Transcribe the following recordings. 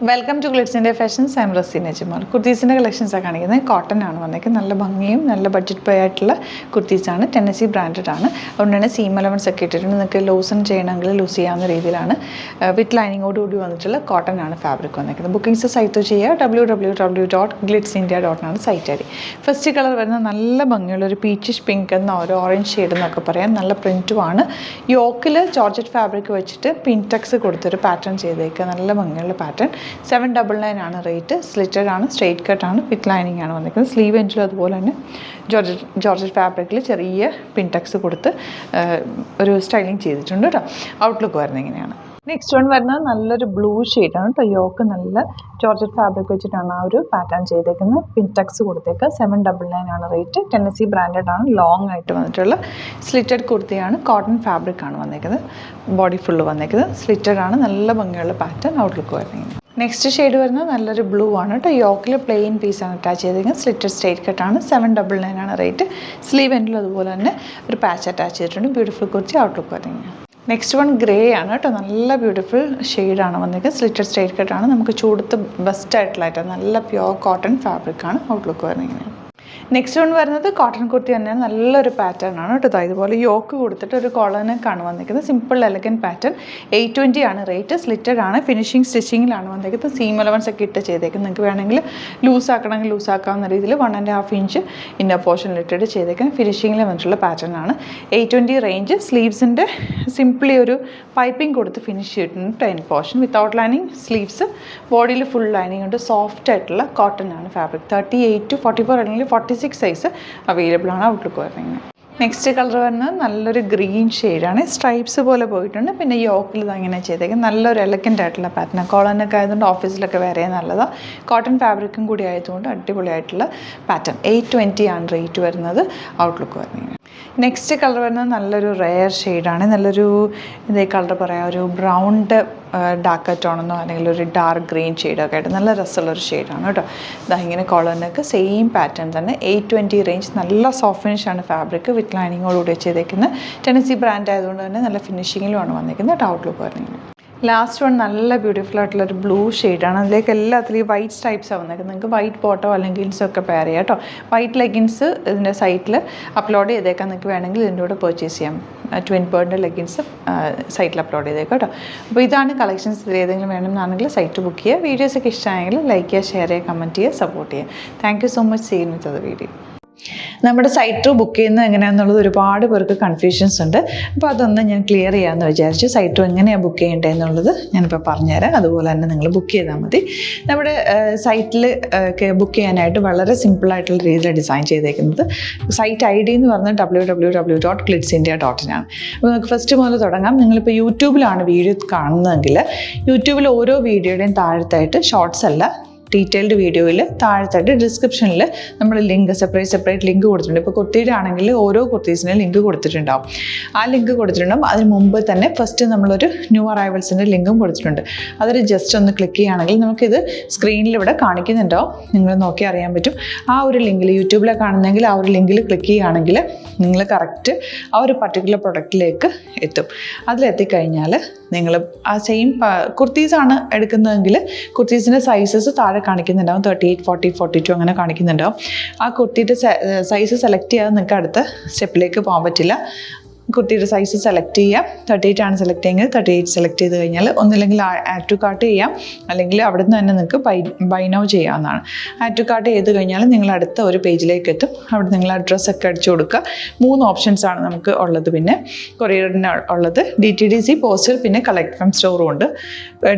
Welcome to Glitz India fashions. I am Raseena Jamal. കുർത്തീസിൻ്റെ കളക്ഷൻസാണ് കാണിക്കുന്നത്. കോട്ടൺ ആണ് വന്നേക്കുന്നത്. നല്ല ഭംഗിയും നല്ല ബഡ്ജറ്റ് പേ ആയിട്ടുള്ള കുർത്തീസാണ്. ടെന്നസി ബ്രാൻഡഡ് ആണ്. അതുകൊണ്ടാണ് സീം അലവൻസ് ഒക്കെ ഇട്ടിട്ടുണ്ട്. നിങ്ങൾക്ക് ലൂസൺ ചെയ്യണമെങ്കിൽ ലൂസ് ചെയ്യാവുന്ന രീതിയിലാണ് വിത്ത് ലൈനിങ്ങോടുകൂടി വന്നിട്ടുള്ള കോട്ടൺ ആണ് ഫാബ്രിക് വന്നേക്കുന്നത്. ബുക്കിംഗ്സ് സൈറ്റ് ചെയ്യുക www.glitzindia.com site I D. First colour വരുന്നത് നല്ല ഭംഗിയുള്ള ഒരു പീച്ചിഷ് പിങ്ക് എന്ന ഒരു ഓറഞ്ച് ഷെയ്ഡ് എന്നൊക്കെ പറയാം. നല്ല പ്രിൻറ്റുമാണ്. യോക്കിൽ ജോർജറ്റ് ഫാബ്രിക് വെച്ചിട്ട് പിൻടെക്സ് കൊടുത്തൊരു പാറ്റേൺ ചെയ്തേക്കുക. നല്ല ഭംഗിയുള്ള പാറ്റേൺ. 799 ആണ് റേറ്റ്. സ്ലിറ്റഡ് ആണ്, സ്ട്രെയിറ്റ് കട്ടാണ്, വിത്ത് ലൈനിങ് ആണ് വന്നിരിക്കുന്നത്. സ്ലീവ് എൻഡിലും അതുപോലെ തന്നെ ജോർജറ്റ് ഫാബ്രിക്കിൽ ചെറിയ പിൻടെക്സ് കൊടുത്ത് ഒരു സ്റ്റൈലിങ് ചെയ്തിട്ടുണ്ട് കേട്ടോ. ഔട്ട്ലുക്ക് വരുന്നത് ഇങ്ങനെയാണ്. നെക്സ്റ്റ് വൺ വരുന്നത് നല്ലൊരു ബ്ലൂ ഷെയ്ഡാണ് കേട്ടോ. യോക്ക് നല്ല ജോർജറ്റ് ഫാബ്രിക് വെച്ചിട്ടാണ് ആ ഒരു പാറ്റേൺ ചെയ്തേക്കുന്നത്. പിൻടെക്സ് കൊടുത്തേക്കുക. 799 ആണ് റേറ്റ്. ടെന്നസി ബ്രാൻഡഡ് ആണ്. ലോങ് ആയിട്ട് വന്നിട്ടുള്ള സ്ലിറ്റഡ് കുർത്തിയാണ്. കോട്ടൺ ഫാബ്രിക് ആണ് വന്നേക്കുന്നത്. ബോഡി ഫുള്ള് വന്നേക്കുന്നത്. സ്ലിറ്റഡ് ആണ്. നല്ല ഭംഗിയുള്ള പാറ്റേൺ. ഔട്ട്ലുക്ക് വരുന്നത്. നെക്സ്റ്റ് ഷെയ്ഡ് വരുന്നത് നല്ലൊരു ബ്ലൂ ആണ് കേട്ടോ. യോക്കിൽ പ്ലെയിൻ പീസാണ് അറ്റാച്ച് ചെയ്തിരിക്കുന്നത്. സ്ലിറ്റഡ് സ്ട്രെയിറ്റ് കട്ടാണ്. 799 ആണ് റേറ്റ്. സ്ലീവ് എൻഡിലും അതുപോലെ തന്നെ ഒരു പാച്ച് അറ്റാച്ച് ചെയ്തിട്ടുണ്ട്. ബ്യൂട്ടിഫുൾ കുർത്തി. ഔട്ട്ലുക്ക് വരുന്നത്. നെക്സ്റ്റ് വൺ ഗ്രേ ആണ് കേട്ടോ. നല്ല ബ്യൂട്ടിഫുൾ ഷെയ്ഡാണ് വന്നിരിക്കുന്നത്. സ്ലിറ്റഡ് സ്ട്രെയിറ്റ് കട്ടാണ്. നമുക്ക് ചൂടത്ത് ബെസ്റ്റ് ആയിട്ടുള്ളതായിട്ട് നല്ല പ്യുവർ കോട്ടൺ ഫാബ്രിക്കാണ്. ഔട്ട്ലുക്ക് വരുന്നത് ഇങ്ങനെ. നെക്സ്റ്റ് വൺ വരുന്നത് കോട്ടൺ കുർത്തി തന്നെയാണ്. നല്ലൊരു പാറ്റേൺ ആണ് കേട്ടോ. ഇതുപോലെ യോക്ക് കൊടുത്തിട്ട് ഒരു കോളനൊക്കെയാണ് വന്നിരിക്കുന്നത്. Simple elegant pattern. 820 ആണ് റേറ്റ്. സ്ലിറ്റഡ് ആണ്. ഫിനിഷിങ് സ്റ്റിച്ചിങ്ങിലാണ് വന്നിരിക്കുന്നത്. സീം അലവൻസ് ഒക്കെ ഇട്ട് ചെയ്തേക്കുന്നത്. നിങ്ങൾക്ക് വേണമെങ്കിൽ ലൂസ് ആക്കണമെങ്കിൽ ലൂസ് ആക്കാവുന്ന രീതിയിൽ 1.5 ഇഞ്ച് ഇന്നർ പോർഷനിൽ ഇട്ടിട്ട് ചെയ്തേക്കുന്നത്. ഫിനിഷിങ്ങിൽ വന്നിട്ടുള്ള പാറ്റേൺ ആണ്. 820 റേഞ്ച്. സ്ലീവ്സിൻ്റെ സിംപ്ലി ഒരു പൈപ്പിംഗ് കൊടുത്ത് ഫിനിഷ് ചെയ്തിട്ടുണ്ട്. 10 പോർഷൻ വിത്തൗട്ട് ലൈനിങ്. സ്ലീവ്സ് ബോഡിയിൽ ഫുൾ ലൈനിങ് ഉണ്ട്. സോഫ്റ്റ് ആയിട്ടുള്ള കോട്ടൺ ആണ് ഫാബ്രിക്. 38 to 44 അല്ലെങ്കിൽ 46 സൈസ് അവൈലബിൾ ആണ്. ഔട്ട്ലുക്ക് വരുന്നത്. നെക്സ്റ്റ് കളർ വരുന്നത് നല്ലൊരു ഗ്രീൻ ഷെയ്ഡാണ്. സ്ട്രൈപ്സ് പോലെ പോയിട്ടുണ്ട്. പിന്നെ യോക്കിൽ ഇത് അങ്ങനെ ചെയ്തേക്കും. നല്ലൊരു എലഗൻ്റ് ആയിട്ടുള്ള പാറ്റേൺ. കോളനൊക്കെ ആയതുകൊണ്ട് ഓഫീസിലൊക്കെ വേറെ നല്ലതാണ്. കോട്ടൺ ഫാബ്രിക്കും കൂടി ആയതുകൊണ്ട് അടിപൊളിയായിട്ടുള്ള പാറ്റേൺ. 820 ആണ് റേറ്റ് വരുന്നത്. ഔട്ട്ലുക്ക് വരുന്നത്. നെക്സ്റ്റ് കളർ വരുന്നത് നല്ലൊരു റെയർ ഷെയ്ഡാണ്. നല്ലൊരു ഇതേ കളർ പറയാം, ഒരു ബ്രൗണ്ട് ഡാർക്ക് ടോണെന്നോ അല്ലെങ്കിൽ ഒരു ഡാർക്ക് ഗ്രീൻ ഷെയ്ഡൊക്കെ ആയിട്ട് നല്ല രസമുള്ളൊരു ഷെയ്ഡാണ് കേട്ടോ. ഇതാ ഇങ്ങനെ കോളറിനൊക്കെ സെയിം പാറ്റേൺ തന്നെ. 820 റേഞ്ച്. നല്ല സോഫ്റ്റ് ഫിനിഷാണ് ഫാബ്രിക്. വിത്ത് ലൈനിങ്ങോടുകൂടി ചെയ്തേക്കുന്നത്. ടെന്നസി ബ്രാൻഡ് ആയതുകൊണ്ട് തന്നെ നല്ല ഫിനിഷിങ്ങിലുമാണ് വന്നിരിക്കുന്നത്. ഔട്ട്ലുക്ക് വരുന്നത്. ലാസ്റ്റ് വൺ നല്ല ബ്യൂട്ടിഫുൾ ആയിട്ടുള്ളൊരു ബ്ലൂ ഷെയ്ഡാണ്. അതിലേക്ക് എല്ലാത്തിലും വൈറ്റ് സ്ട്രൈപ്സാണ് വന്നേക്കുന്നത്. നിങ്ങൾക്ക് വൈറ്റ് ബോട്ടോ അല്ലെങ്കിൽ ലെഗിൻസൊക്കെ പെയർ ചെയ്യാം കേട്ടോ. വൈറ്റ് ലെഗിൻസ് ഇതിൻ്റെ സൈറ്റിൽ അപ്ലോഡ് ചെയ്തേക്കാൻ നിങ്ങൾക്ക് വേണമെങ്കിൽ ഇതിൻ്റെ കൂടെ പർച്ചേസ് ചെയ്യാം. ട്വിൻ പേർഡിൻ്റെ ലെഗിൻസ് സൈറ്റിൽ അപ്ലോഡ് ചെയ്തേക്കാം കേട്ടോ. അപ്പോൾ ഇതാണ് കളക്ഷൻസ്. ഇതിൽ ഏതെങ്കിലും വേണമെന്നാണെങ്കിൽ സൈറ്റ് ബുക്ക് ചെയ്യുക. വീഡിയോസൊക്കെ ഇഷ്ടമായെങ്കിൽ ലൈക്ക് ചെയ്യുക, ഷെയർ ചെയ്യുക, കമൻറ്റ് ചെയ്യുക, സപ്പോർട്ട് ചെയ്യുക. Thank you so much. See you with the video. നമ്മുടെ സൈറ്റ് ബുക്ക് ചെയ്യുന്നത് എങ്ങനെയാണെന്നുള്ളത് ഒരുപാട് പേർക്ക് കൺഫ്യൂഷൻസ് ഉണ്ട്. അപ്പോൾ അതൊന്ന് ഞാൻ ക്ലിയർ ചെയ്യാമെന്ന് വിചാരിച്ചു. സൈറ്റ് എങ്ങനെയാണ് ബുക്ക് ചെയ്യേണ്ടത് എന്നുള്ളത് ഞാനിപ്പോൾ പറഞ്ഞുതരാം. അതുപോലെ തന്നെ നിങ്ങൾ ബുക്ക് ചെയ്താൽ മതി. നമ്മുടെ സൈറ്റിൽ ബുക്ക് ചെയ്യാനായിട്ട് വളരെ സിമ്പിളായിട്ടുള്ള രീതിയിൽ ഡിസൈൻ ചെയ്തേക്കുന്നത്. സൈറ്റ് ID എന്ന് പറഞ്ഞാൽ www.glitzindia.in ആണ്. അപ്പോൾ നമുക്ക് ഫസ്റ്റ് മുതൽ തുടങ്ങാം. നിങ്ങളിപ്പോൾ യൂട്യൂബിലാണ് വീഡിയോ കാണുന്നതെങ്കിൽ യൂട്യൂബിൽ ഓരോ വീഡിയോയുടെയും താഴത്തായിട്ട് ഷോർട്സ് അല്ല, ഡീറ്റെയിൽഡ് വീഡിയോയിൽ താഴത്തായിട്ട് ഡിസ്ക്രിപ്ഷനിൽ നമ്മൾ ലിങ്ക് സെപ്പറേറ്റ് ലിങ്ക് കൊടുത്തിട്ടുണ്ട്. ഇപ്പോൾ കുർത്തിയുടെ ആണെങ്കിൽ ഓരോ കുർത്തീസിനും ലിങ്ക് കൊടുത്തിട്ടുണ്ടാവും. ആ ലിങ്ക് കൊടുത്തിട്ടുണ്ടാവും. അതിന് മുമ്പ് തന്നെ ഫസ്റ്റ് നമ്മളൊരു ന്യൂ അറൈവൽസിൻ്റെ ലിങ്കും കൊടുത്തിട്ടുണ്ട്. അതൊരു ജസ്റ്റ് ഒന്ന് ക്ലിക്ക് ചെയ്യുകയാണെങ്കിൽ നമുക്കിത് സ്ക്രീനിൽ ഇവിടെ കാണിക്കുന്നുണ്ടാവും. നിങ്ങൾ നോക്കി അറിയാൻ പറ്റും. ആ ഒരു ലിങ്കിൽ യൂട്യൂബിലെ കാണുന്നെങ്കിൽ ആ ഒരു ലിങ്കിൽ ക്ലിക്ക് ചെയ്യുകയാണെങ്കിൽ നിങ്ങൾ കറക്റ്റ് ആ ഒരു പർട്ടിക്കുലർ പ്രൊഡക്റ്റിലേക്ക് എത്തും. അതിലെത്തിക്കഴിഞ്ഞാൽ നിങ്ങൾ ആ സെയിം കുർത്തീസാണ് എടുക്കുന്നതെങ്കിൽ കുർത്തീസിൻ്റെ സൈസസ് താഴെ കാണിക്കുന്നുണ്ടാവും. 38, 40, 42 അങ്ങനെ കാണിക്കുന്നുണ്ടാവും. ആ കുർത്തിയുടെ സൈസ് സെലക്ട് ചെയ്യാതെ നിങ്ങൾക്ക് അടുത്ത സ്റ്റെപ്പിലേക്ക് പോകാൻ പറ്റില്ല. കുർത്തിയുടെ സൈസ് സെലക്ട് ചെയ്യാം. 38 ആണ് സെലക്ട് ചെയ്യുന്നത്. 38 സെലക്ട് ചെയ്ത് കഴിഞ്ഞാൽ ഒന്നില്ലെങ്കിൽ ആഡ് ടു കാർട്ട് ചെയ്യാം, അല്ലെങ്കിൽ അവിടെ നിന്ന് തന്നെ നിങ്ങൾക്ക് ബൈ നൗ ചെയ്യാവുന്നതാണ്. ആഡ് ടു കാർട്ട് ചെയ്ത് കഴിഞ്ഞാൽ നിങ്ങൾ അടുത്ത ഒരു പേജിലേക്ക് എത്തും. അവിടെ നിങ്ങൾ അഡ്രസ്സൊക്കെ അടിച്ചു കൊടുക്കുക. 3 ഓപ്ഷൻസാണ് നമുക്ക് ഉള്ളത്. പിന്നെ കൊറിയറിന് ഉള്ളത് DTDC, പോസ്റ്റൽ, പിന്നെ കളക്ട് ഫ്രം സ്റ്റോറും ഉണ്ട്.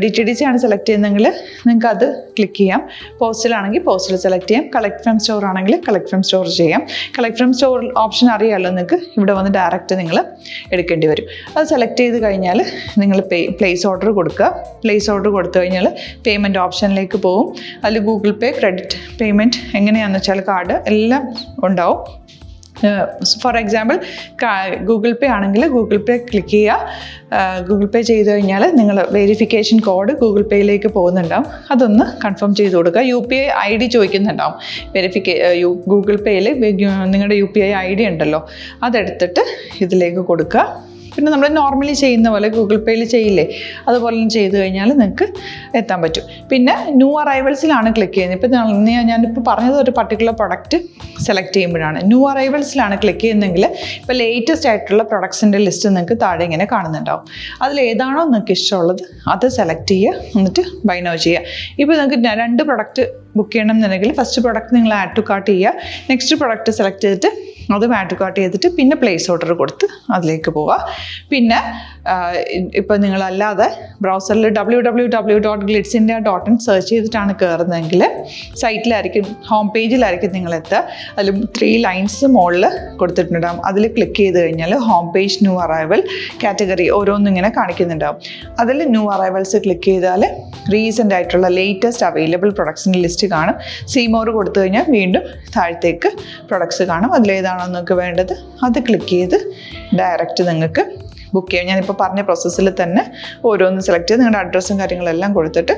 DTDC ആണ് സെലക്ട് ചെയ്യുന്നതെങ്കിൽ നിങ്ങൾക്ക് അത് ക്ലിക്ക് ചെയ്യാം. പോസ്റ്റലാണെങ്കിൽ പോസ്റ്റൽ സെലക്ട് ചെയ്യാം. കളക്ട് ഫ്രം സ്റ്റോർ ആണെങ്കിൽ കളക്ട് ഫ്രം സ്റ്റോർ ചെയ്യാം. കളക്ട് ഫ്രം സ്റ്റോർ ഓപ്ഷൻ അറിയാമല്ലോ നിങ്ങൾക്ക്. ഇവിടെ വന്ന് ഡയറക്റ്റ് നിങ്ങൾ എടുക്കേണ്ടി വരും. അത് സെലക്ട് ചെയ്ത് കഴിഞ്ഞാൽ നിങ്ങൾ പ്ലേസ് ഓർഡർ കൊടുക്കുക. പ്ലേസ് ഓർഡർ കൊടുത്തു കഴിഞ്ഞാൽ പേയ്മെൻറ്റ് ഓപ്ഷനിലേക്ക് പോകും. അതിൽ ഗൂഗിൾ പേ, ക്രെഡിറ്റ് പേയ്മെൻറ്റ് എങ്ങനെയാണെന്ന് വെച്ചാൽ കാർഡ് എല്ലാം ഉണ്ടാവും. ഫോർ എക്സാമ്പിൾ ഗൂഗിൾ പേ ആണെങ്കിൽ ഗൂഗിൾ പേ ക്ലിക്ക് ചെയ്യുക. ഗൂഗിൾ പേ ചെയ്ത് കഴിഞ്ഞാൽ നിങ്ങൾ വെരിഫിക്കേഷൻ കോഡ് ഗൂഗിൾ പേയിലേക്ക് പോകുന്നുണ്ടാവും. അതൊന്ന് കൺഫേം ചെയ്ത് കൊടുക്കുക. UPI ID ചോദിക്കുന്നുണ്ടാവും. ഗൂഗിൾ പേയിൽ നിങ്ങളുടെ UPI ID ഉണ്ടല്ലോ, അതെടുത്തിട്ട് ഇതിലേക്ക് കൊടുക്കുക. പിന്നെ നമ്മൾ നോർമലി ചെയ്യുന്ന പോലെ ഗൂഗിൾ പേയിൽ ചെയ്യില്ലേ, അതുപോലെ ചെയ്ത് കഴിഞ്ഞാൽ നിങ്ങൾക്ക് എത്താൻ പറ്റും. പിന്നെ ന്യൂ അറൈവൽസിലാണ് ക്ലിക്ക് ചെയ്യുന്നത്. ഇപ്പോൾ ഞാനിപ്പോൾ പറഞ്ഞത് ഒരു പർട്ടിക്കുലർ പ്രൊഡക്റ്റ് സെലക്ട് ചെയ്യുമ്പോഴാണ്. ന്യൂ അറൈവൽസിലാണ് ക്ലിക്ക് ചെയ്യുന്നതെങ്കിൽ ഇപ്പോൾ ലേറ്റസ്റ്റ് ആയിട്ടുള്ള പ്രൊഡക്ട്സിൻ്റെ ലിസ്റ്റ് നിങ്ങൾക്ക് താഴെ ഇങ്ങനെ കാണുന്നുണ്ടാവും. അതിലേതാണോ നിങ്ങൾക്ക് ഇഷ്ടമുള്ളത് അത് സെലക്ട് ചെയ്യുക, എന്നിട്ട് ബൈ നൗ ചെയ്യുക. ഇപ്പോൾ നിങ്ങൾക്ക് 2 പ്രൊഡക്റ്റ് ബുക്ക് ചെയ്യണം എന്നുണ്ടെങ്കിൽ ഫസ്റ്റ് പ്രൊഡക്റ്റ് നിങ്ങൾ ആഡ് ടു കാർട്ട് ചെയ്യുക, നെക്സ്റ്റ് പ്രൊഡക്റ്റ് സെലക്ട് ചെയ്തിട്ട് അതും ആഡ് ടു കാർട്ട് ചെയ്തിട്ട് പിന്നെ പ്ലേസ് ഓർഡർ കൊടുത്ത് അതിലേക്ക് പോവുക. പിന്നെ ഇപ്പോൾ നിങ്ങളല്ലാതെ ബ്രൗസറിൽ www.glitzindia.in സെർച്ച് ചെയ്തിട്ടാണ് കയറുന്നതെങ്കിൽ സൈറ്റിലായിരിക്കും, ഹോം പേജിലായിരിക്കും നിങ്ങളെത്തുക. അതിൽ 3 ലൈൻസ് മുകളിൽ കൊടുത്തിട്ടുണ്ടാകും. അതിൽ ക്ലിക്ക് ചെയ്ത് കഴിഞ്ഞാൽ home page new arrival category ഓരോന്നും ഇങ്ങനെ കാണിക്കുന്നുണ്ടാവും. അതിൽ ന്യൂ അറൈവൽസ് ക്ലിക്ക് ചെയ്താൽ റീസെൻ്റ് ആയിട്ടുള്ള ലേറ്റസ്റ്റ് അവൈലബിൾ പ്രൊഡക്ട്സിൻ്റെ ലിസ്റ്റ് കാണും. സീമോർ കൊടുത്തു കഴിഞ്ഞാൽ വീണ്ടും താഴത്തേക്ക് പ്രൊഡക്ട്സ് കാണും. അതിലേതാണോ നിങ്ങൾക്ക് വേണ്ടത് അത് ക്ലിക്ക് ചെയ്ത് ഡയറക്റ്റ് നിങ്ങൾക്ക് ബുക്ക് ചെയ്യാം. ഞാനിപ്പോൾ പറഞ്ഞ പ്രോസസ്സിൽ തന്നെ ഓരോന്ന് സെലക്ട് ചെയ്ത് നിങ്ങളുടെ അഡ്രസ്സും കാര്യങ്ങളെല്ലാം കൊടുത്തിട്ട്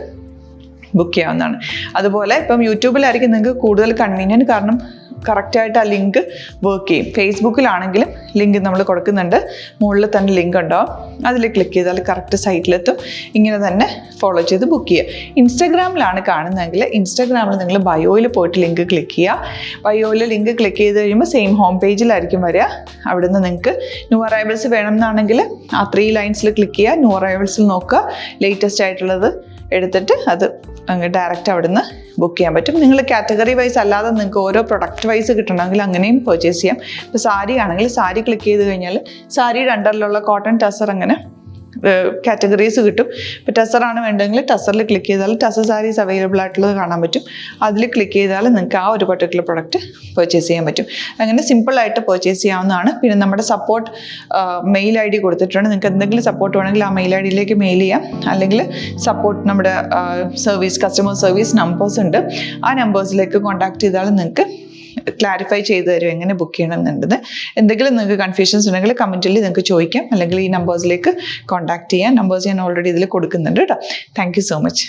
ബുക്ക് ചെയ്യാവുന്നതാണ്. അതുപോലെ ഇപ്പം യൂട്യൂബിലായിരിക്കും നിങ്ങൾക്ക് കൂടുതൽ കൺവീനിയൻറ്റ്, കാരണം കറക്റ്റായിട്ട് ആ ലിങ്ക് വർക്ക് ചെയ്യും. ഫേസ്ബുക്കിലാണെങ്കിലും ലിങ്ക് നമ്മൾ കൊടുക്കുന്നുണ്ട്, മുകളിൽ തന്നെ ലിങ്ക് ഉണ്ടാവും. അതിൽ ക്ലിക്ക് ചെയ്താൽ കറക്റ്റ് സൈറ്റിലെത്തും. ഇങ്ങനെ തന്നെ ഫോളോ ചെയ്ത് ബുക്ക് ചെയ്യുക. ഇൻസ്റ്റാഗ്രാമിലാണ് കാണുന്നതെങ്കിൽ ഇൻസ്റ്റാഗ്രാമിൽ നിങ്ങൾ ബയോയിൽ പോയിട്ട് ലിങ്ക് ക്ലിക്ക് ചെയ്യുക. ബയോയിൽ ലിങ്ക് ക്ലിക്ക് ചെയ്ത് കഴിയുമ്പോൾ സെയിം ഹോം പേജിലായിരിക്കും വരിക. അവിടുന്ന് നിങ്ങൾക്ക് ന്യൂ അറൈവൽസ് വേണമെന്നാണെങ്കിൽ ആ 3 ലൈൻസിൽ ക്ലിക്ക് ചെയ്യുക, ന്യൂ അറൈവൽസിൽ നോക്കുക, ലേറ്റസ്റ്റ് ആയിട്ടുള്ളത് എടുത്തിട്ട് അത് അങ്ങ് ഡയറക്റ്റ് അവിടുന്ന് ബുക്ക് ചെയ്യാൻ പറ്റും. നിങ്ങൾ കാറ്റഗറി വൈസ് അല്ലാതെ നിങ്ങൾക്ക് ഓരോ പ്രൊഡക്റ്റ് വൈസ് കിട്ടണമെങ്കിൽ അങ്ങനെയും പർച്ചേസ് ചെയ്യാം. ഇപ്പോൾ സാരി ആണെങ്കിൽ സാരി ക്ലിക്ക് ചെയ്ത് കഴിഞ്ഞാൽ സാരിയുടെ അണ്ടറിലുള്ള കോട്ടൺ ടസർ അങ്ങനെ കാറ്റഗറീസ് കിട്ടും. ഇപ്പോൾ ടസറാണ് വേണ്ടതെങ്കിൽ ടസറിൽ ക്ലിക്ക് ചെയ്താൽ ടസർ സാരീസ് അവൈലബിൾ ആയിട്ടുള്ളത് കാണാൻ പറ്റും. അതിൽ ക്ലിക്ക് ചെയ്താൽ നിങ്ങൾക്ക് ആ ഒരു പർട്ടിക്കുലർ പ്രൊഡക്റ്റ് പർച്ചേസ് ചെയ്യാൻ പറ്റും. അങ്ങനെ സിമ്പിളായിട്ട് പർച്ചേസ് ചെയ്യാവുന്നതാണ്. പിന്നെ നമ്മുടെ സപ്പോർട്ട് മെയിൽ ID കൊടുത്തിട്ടുണ്ട്. നിങ്ങൾക്ക് എന്തെങ്കിലും സപ്പോർട്ട് വേണമെങ്കിൽ ആ മെയിൽ IDയിലേക്ക് മെയിൽ ചെയ്യാം. അല്ലെങ്കിൽ സപ്പോർട്ട് നമ്മുടെ കസ്റ്റമർ സർവീസ് നമ്പേഴ്സ് ഉണ്ട്, ആ നമ്പേഴ്സിലേക്ക് കോൺടാക്ട് ചെയ്താൽ നിങ്ങൾക്ക് ക്ലാരിഫൈ ചെയ്ത് തരും എങ്ങനെ ബുക്ക് ചെയ്യണം എന്നുള്ളത്. എന്തെങ്കിലും നിങ്ങൾക്ക് കൺഫ്യൂഷൻസ് ഉണ്ടെങ്കിൽ കമൻറ്റിൽ നിങ്ങൾക്ക് ചോദിക്കാം, അല്ലെങ്കിൽ ഈ നമ്പേഴ്സിലേക്ക് കോൺടാക്ട് ചെയ്യാം. നമ്പേഴ്സ് ഞാൻ ഓൾറെഡി ഇതിൽ കൊടുക്കുന്നുണ്ട് കേട്ടോ. Thank you so much.